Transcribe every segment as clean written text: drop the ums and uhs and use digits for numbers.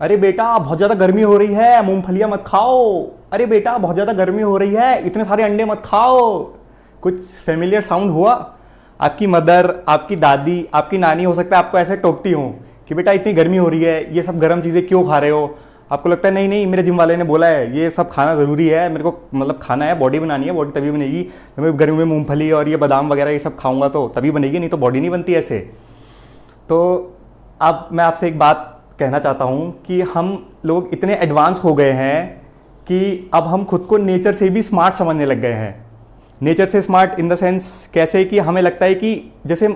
अरे बेटा बहुत ज़्यादा गर्मी हो रही है, मूंगफलियाँ मत खाओ। अरे बेटा बहुत ज़्यादा गर्मी हो रही है, इतने सारे अंडे मत खाओ। कुछ फेमिलियर साउंड हुआ? आपकी मदर, आपकी दादी, आपकी नानी हो सकता है आपको ऐसे टोकती हो कि बेटा इतनी गर्मी हो रही है, ये सब गर्म चीज़ें क्यों खा रहे हो। आपको लगता है नहीं नहीं, मेरे जिम वाले ने बोला है ये सब खाना ज़रूरी है, मेरे को मतलब खाना है, बॉडी बनानी है, बॉडी तभी बनेगी जब मैं गर्मी में मूंगफली और ये बादाम वगैरह ये सब खाऊंगा तो तभी बनेगी, नहीं तो बॉडी नहीं बनती ऐसे। तो अब मैं आपसे एक बात कहना चाहता हूँ कि हम लोग इतने एडवांस हो गए हैं कि अब हम खुद को नेचर से भी स्मार्ट समझने लग गए हैं। नेचर से स्मार्ट इन द सेंस कैसे कि हमें लगता है कि जैसे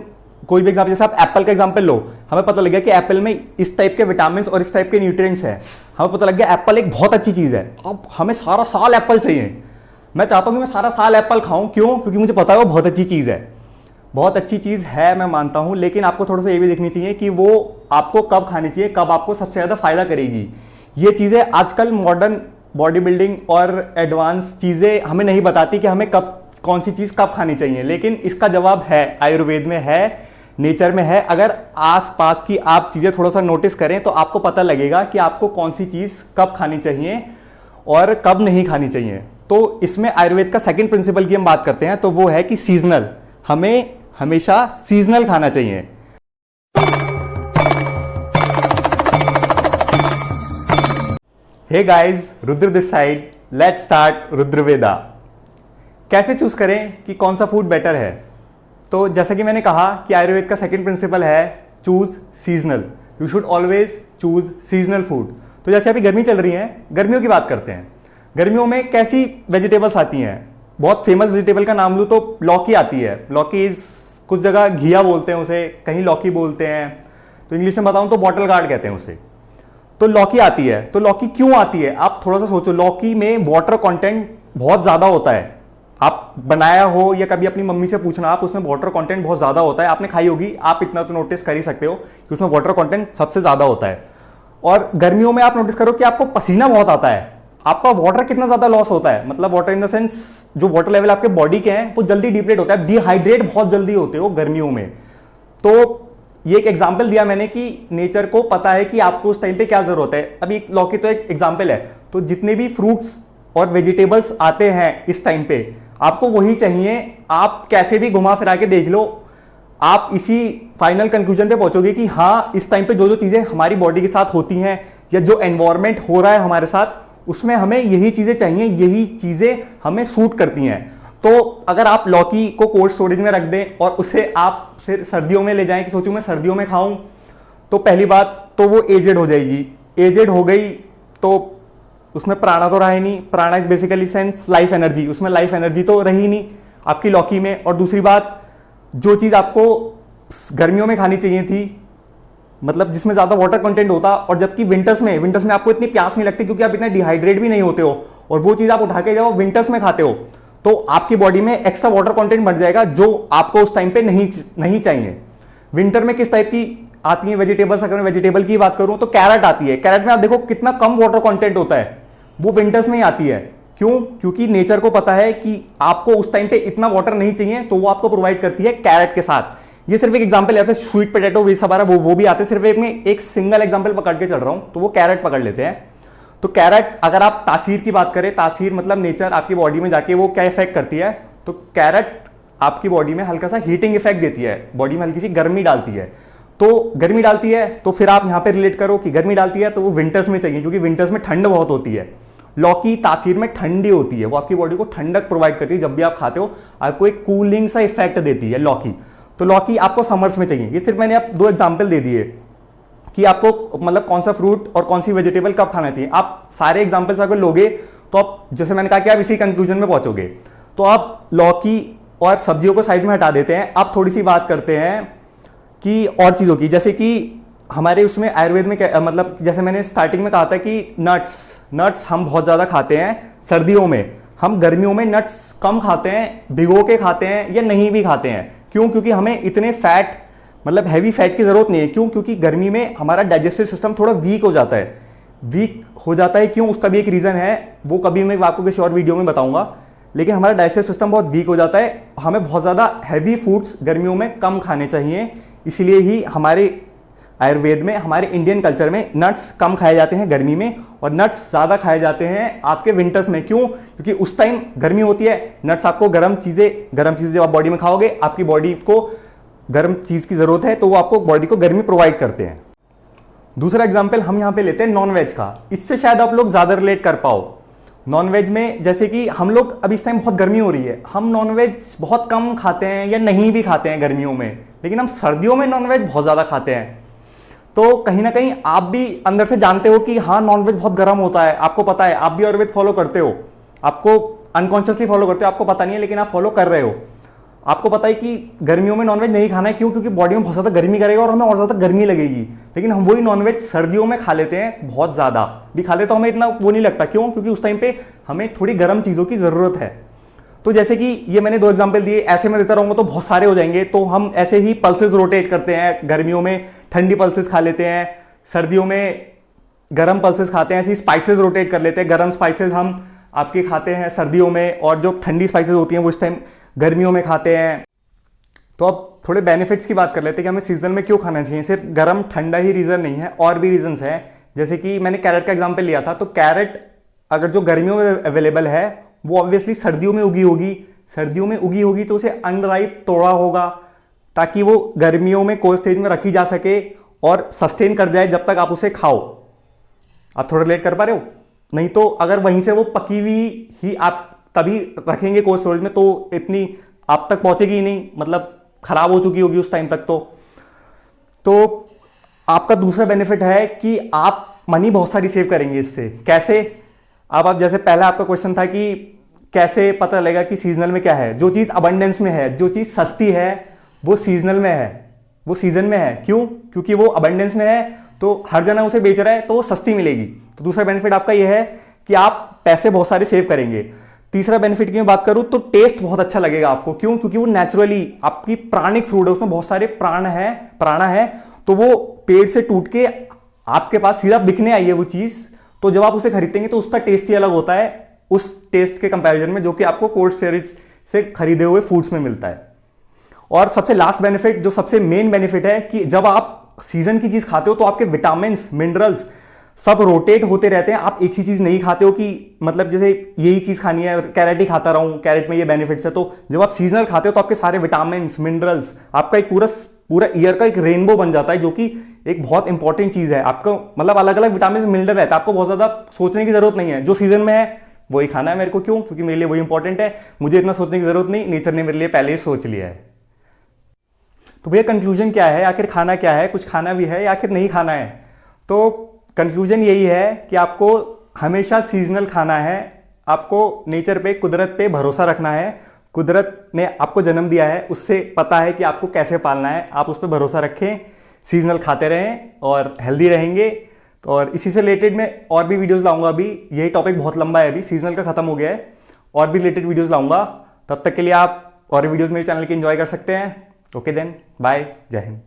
कोई भी एग्जाम्पल, जैसे आप एप्पल का एग्जाम्पल लो, हमें पता लग गया कि एप्पल में इस टाइप के विटामिन और इस टाइप के न्यूट्रिएंट्स हैं। हमें पता लग गया एप्पल एक बहुत अच्छी चीज़ है, अब हमें सारा साल एप्पल चाहिए। मैं चाहता हूँ कि मैं सारा साल एप्पल खाऊं, क्यों? क्योंकि मुझे पता है वो बहुत अच्छी चीज़ है। बहुत अच्छी चीज़ है, मैं मानता हूँ, लेकिन आपको थोड़ा सा ये भी देखनी चाहिए कि वो आपको कब खानी चाहिए, कब आपको सबसे ज़्यादा फायदा करेगी। ये चीज़ें आजकल मॉडर्न बॉडी बिल्डिंग और एडवांस चीज़ें हमें नहीं बताती कि हमें कब कौन सी चीज़ कब खानी चाहिए, लेकिन इसका जवाब है, आयुर्वेद में है, नेचर में है। अगर आस पास की आप चीज़ें थोड़ा सा नोटिस करें तो आपको पता लगेगा कि आपको कौन सी चीज़ कब खानी चाहिए और कब नहीं खानी चाहिए। तो इसमें आयुर्वेद का सेकंड प्रिंसिपल की हम बात करते हैं तो वो है कि सीजनल, हमें हमेशा सीजनल खाना चाहिए। Hey guys, Rudra this side, let's start Rudraveda. कैसे चूज करें कि कौन सा फूड बेटर है? तो जैसा कि मैंने कहा कि आयुर्वेद का सेकंड प्रिंसिपल है choose seasonal. You should always choose seasonal food. तो जैसे अभी गर्मी चल रही है, गर्मियों की बात करते हैं। गर्मियों में कैसी वेजिटेबल्स आती हैं? बहुत फेमस वेजिटेबल का नाम लूँ तो लौकी आती है। लौकी इज, कुछ जगह घिया बोलते हैं उसे, कहीं लौकी बोलते हैं, तो इंग्लिश में बताऊं तो बॉटल गार्ड कहते हैं उसे। तो लौकी आती है। तो लौकी क्यों आती है? आप थोड़ा सा सोचो, लौकी में वाटर कंटेंट बहुत ज्यादा होता है। आप बनाया हो या कभी अपनी मम्मी से पूछना, आप उसमें वाटर कंटेंट बहुत ज्यादा होता है, आपने खाई होगी, आप इतना तो नोटिस कर ही सकते हो कि उसमें वाटर कंटेंट सबसे ज्यादा होता है। और गर्मियों में आप नोटिस करो कि आपको पसीना बहुत आता है, आपका वाटर कितना ज्यादा लॉस होता है, मतलब वाटर इन द सेंस जो वाटर लेवल आपके बॉडी के हैं वो जल्दी डिप्लीट होता है, डिहाइड्रेट बहुत जल्दी होते हो गर्मियों में। तो ये एक एग्जाम्पल दिया मैंने कि नेचर को पता है कि आपको उस टाइम पे क्या जरूरत है। अभी लौकी तो एक एग्जाम्पल है, तो जितने भी फ्रूट्स और वेजिटेबल्स आते हैं इस टाइम पे आपको वही चाहिए। आप कैसे भी घुमा फिरा के देख लो, आप इसी फाइनल कंक्लूजन पे पहुंचोगे कि हाँ, इस टाइम पे जो जो चीजें हमारी बॉडी के साथ होती हैं या जो एनवायरमेंट हो रहा है हमारे साथ, उसमें हमें यही चीजें चाहिए, यही चीजें हमें सूट करती हैं। तो अगर आप लौकी को कोल्ड स्टोरेज में रख दें और उसे आप फिर सर्दियों में ले जाएं कि सोचूं मैं सर्दियों में खाऊं, तो पहली बात तो वो एजेड हो जाएगी। एजेड हो गई तो उसमें प्राणा तो रहा ही नहीं। प्राणा is basically sense life energy, उसमें लाइफ एनर्जी तो रही नहीं आपकी लौकी में। और दूसरी बात, जो चीज आपको गर्मियों में खानी चाहिए थी, मतलब जिसमें ज्यादा वाटर कंटेंट होता, और जबकि विंटर्स में आपको इतनी प्यास नहीं लगती क्योंकि आप इतने डिहाइड्रेट भी नहीं होते हो, और वो चीज आप उठा के जब विंटर्स में खाते हो तो आपकी बॉडी में एक्स्ट्रा वाटर कंटेंट बढ़ जाएगा जो आपको उस टाइम पे नहीं चाहिए। विंटर में किस टाइप की आती है वेजिटेबल्स? अगर मैं वेजिटेबल की बात करूं तो कैरेट आती है। कैरेट में आप देखो कितना कम वाटर कंटेंट होता है, वो विंटर्स में ही आती है। क्यों? क्योंकि नेचर को पता है कि आपको उस टाइम पे इतना वाटर नहीं चाहिए, तो वो आपको प्रोवाइड करती है कैरेट के साथ। ये सिर्फ एक एग्जांपल है, जैसे स्वीट पोटैटो ये सब आ रहा है, वो भी आते हैं। सिर्फ एक सिंगल एग्जांपल पकड़ के चल रहा हूं, तो वो कैरेट पकड़ लेते हैं। तो कैरेट, अगर आप तासीर की बात करें, तासीर मतलब नेचर आपकी बॉडी में जाके वो क्या इफेक्ट करती है, तो कैरेट आपकी बॉडी में हल्का सा हीटिंग इफेक्ट देती है, बॉडी में हल्की सी गर्मी डालती है। तो गर्मी डालती है, तो फिर आप यहां पे रिलेट करो कि गर्मी डालती है तो वो विंटर्स में चाहिए, क्योंकि विंटर्स में ठंड बहुत होती है। लौकी तासीर में ठंडी होती है, वो आपकी बॉडी को ठंडक प्रोवाइड करती है। जब भी आप खाते हो आपको एक कूलिंग सा इफेक्ट देती है लौकी। तो लौकी आपको समर्स में चाहिए। ये सिर्फ मैंने आप 2 एग्जांपल दे दिए कि आपको मतलब कौन सा फ्रूट और कौन सी वेजिटेबल कब खाना चाहिए। आप सारे एग्जांपल्स अगर लोगे तो आप, जैसे मैंने कहा कि आप इसी कंक्लूजन में पहुंचोगे। तो आप लौकी और सब्जियों को साइड में हटा देते हैं, आप थोड़ी सी बात करते हैं कि और चीज़ों की, जैसे कि हमारे उसमें आयुर्वेद में मतलब जैसे मैंने स्टार्टिंग में कहा था कि नट्स हम बहुत ज़्यादा खाते हैं सर्दियों में। हम गर्मियों में नट्स कम खाते हैं, भिगो के खाते हैं या नहीं भी खाते हैं। क्यों? क्योंकि हमें इतने फैट, मतलब हैवी फैट की जरूरत नहीं है। क्यों? क्योंकि गर्मी में हमारा डाइजेस्टिव सिस्टम थोड़ा वीक हो जाता है। क्यों? उसका भी एक रीज़न है, वो कभी मैं आपको किसी और वीडियो में बताऊंगा। लेकिन हमारा डाइजेस्टिव सिस्टम बहुत वीक हो जाता है, हमें बहुत ज़्यादा हैवी फूड्स गर्मियों में कम खाने चाहिए। इसलिए ही हमारे आयुर्वेद में, हमारे इंडियन कल्चर में नट्स कम खाए जाते हैं गर्मी में और नट्स ज़्यादा खाए जाते हैं आपके विंटर्स में। क्यों? क्योंकि उस टाइम गर्मी होती है, नट्स आपको गर्म चीज़ें जब आप बॉडी में खाओगे, आपकी बॉडी को गर्म चीज़ की ज़रूरत है, तो वो आपको बॉडी को गर्मी प्रोवाइड करते हैं। दूसरा एग्जाम्पल हम यहाँ पे लेते हैं नॉनवेज का। इससे शायद आप लोग ज़्यादा रिलेट कर पाओ। नॉनवेज में जैसे कि हम लोग, अभी इस टाइम बहुत गर्मी हो रही है, हम नॉनवेज बहुत कम खाते हैं या नहीं भी खाते हैं गर्मियों में, लेकिन हम सर्दियों में नॉनवेज बहुत ज़्यादा खाते हैं। तो कहीं ना कहीं आप भी अंदर से जानते हो कि हाँ, नॉनवेज बहुत गर्म होता है, आपको पता है, आप भी आयुर्वेद फॉलो करते हो, आपको अनकॉन्शियसली फॉलो करते हो, आपको पता नहीं है लेकिन आप फॉलो कर रहे हो। आपको पता है कि गर्मियों में नॉनवेज नहीं खाना है। क्यों? क्योंकि बॉडी में बहुत ज़्यादा गर्मी करेगा और हमें और ज़्यादा गर्मी लगेगी। लेकिन हम वही नॉनवेज सर्दियों में खा लेते हैं, बहुत ज़्यादा भी खा लेते, तो हमें इतना वो नहीं लगता। क्यों? क्योंकि उस टाइम पे हमें थोड़ी गर्म चीज़ों की ज़रूरत है। तो जैसे कि ये मैंने 2 एग्जाम्पल दिए, ऐसे में देता रहूँगा तो बहुत सारे हो जाएंगे। तो हम ऐसे ही पल्सेस रोटेट करते हैं, गर्मियों में ठंडी पल्सेस खा लेते हैं, सर्दियों में गर्म पल्सेस खाते हैं। ऐसे ही स्पाइसेस रोटेट कर लेते हैं, गर्म स्पाइसेस हम आपके खाते हैं सर्दियों में, और जो ठंडी स्पाइसेस होती हैं वो इस टाइम गर्मियों में खाते हैं। तो अब थोड़े बेनिफिट्स की बात कर लेते हैं कि हमें सीजन में क्यों खाना चाहिए। सिर्फ गर्म ठंडा ही रीज़न नहीं है, और भी रीजंस हैं। जैसे कि मैंने कैरेट का एग्जांपल लिया था, तो कैरेट अगर जो गर्मियों में अवेलेबल है वो ऑब्वियसली सर्दियों में उगी होगी। सर्दियों में उगी होगी तो उसे अनराइप तोड़ा होगा ताकि वो गर्मियों में कोल्ड स्टेज में रखी जा सके और सस्टेन कर जाए जब तक आप उसे खाओ। आप थोड़ा लेट कर पा रहे हो? नहीं तो अगर वहीं से वो पकी हुई ही आप तभी रखेंगे कोल्ड स्टोरेज में तो इतनी आप तक पहुंचेगी ही नहीं, मतलब खराब हो चुकी होगी उस टाइम तक। तो आपका दूसरा बेनिफिट है कि आप मनी बहुत सारी सेव करेंगे इससे। कैसे? आप जैसे पहला आपका क्वेश्चन था कि कैसे पता लगेगा कि सीजनल में क्या है। जो चीज़ अबंडेंस में है, जो चीज़ सस्ती है, वो सीजनल में है, वो सीजन में है। क्यों? क्योंकि वो अबंडेंस में है, तो हर जना उसे बेच रहा है, तो वो सस्ती मिलेगी। तो दूसरा बेनिफिट आपका यह है कि आप पैसे बहुत सारे सेव करेंगे। तीसरा बेनिफिट की मैं बात करूं तो टेस्ट बहुत अच्छा लगेगा आपको। क्यों? क्योंकि वो नेचुरली आपकी प्राणिक फ्रूट है, उसमें बहुत सारे प्राणा है, तो वो पेड़ से टूट के आपके पास सीधा बिकने आई है वो चीज। तो जब आप उसे खरीदेंगे तो उसका टेस्ट ही अलग होता है उस टेस्ट के कंपैरिजन में जो कि आपको कोल्ड स्टोरेज से खरीदे हुए फूड्स में मिलता है। और सबसे लास्ट बेनिफिट, जो सबसे मेन बेनिफिट है, कि जब आप सीजन की चीज खाते हो तो आपके विटामिन, मिनरल्स सब रोटेट होते रहते हैं। आप एक ही चीज नहीं खाते हो कि मतलब जैसे यही चीज खानी है, कैरेट ही खाता रहूं, कैरेट में ये बेनिफिट्स है। तो जब आप सीजनल खाते हो तो आपके सारे विटामिन, मिनरल्स, आपका एक पूरा ईयर का एक रेनबो बन जाता है, जो कि एक बहुत इंपॉर्टेंट चीज है। आपको मतलब अलग अलग विटामिन मिनरल रहता है, आपको बहुत ज्यादा सोचने की जरूरत नहीं है। जो सीजन में है वही खाना है मेरे को। क्यों? क्योंकि मेरे लिए वही इंपॉर्टेंट है, मुझे इतना सोचने की जरूरत नहीं, नेचर ने मेरे लिए पहले ही सोच लिया है। तो भैया कंक्लूजन क्या है? आखिर खाना क्या है? कुछ खाना भी है या आखिर नहीं खाना है? तो कंक्लूजन यही है कि आपको हमेशा सीजनल खाना है, आपको नेचर पे, कुदरत पे भरोसा रखना है। कुदरत ने आपको जन्म दिया है, उससे पता है कि आपको कैसे पालना है। आप उस पर भरोसा रखें, सीजनल खाते रहें और हेल्दी रहेंगे। और इसी से रिलेटेड मैं और भी वीडियोस लाऊंगा। अभी यही टॉपिक बहुत लंबा है, अभी सीजनल का खत्म हो गया है, और भी रिलेटेड वीडियोस लाऊंगा। तब तक के लिए आप और वीडियोस मेरे चैनल के एंजॉय कर सकते हैं। ओके देन, बाय, जय हिंद।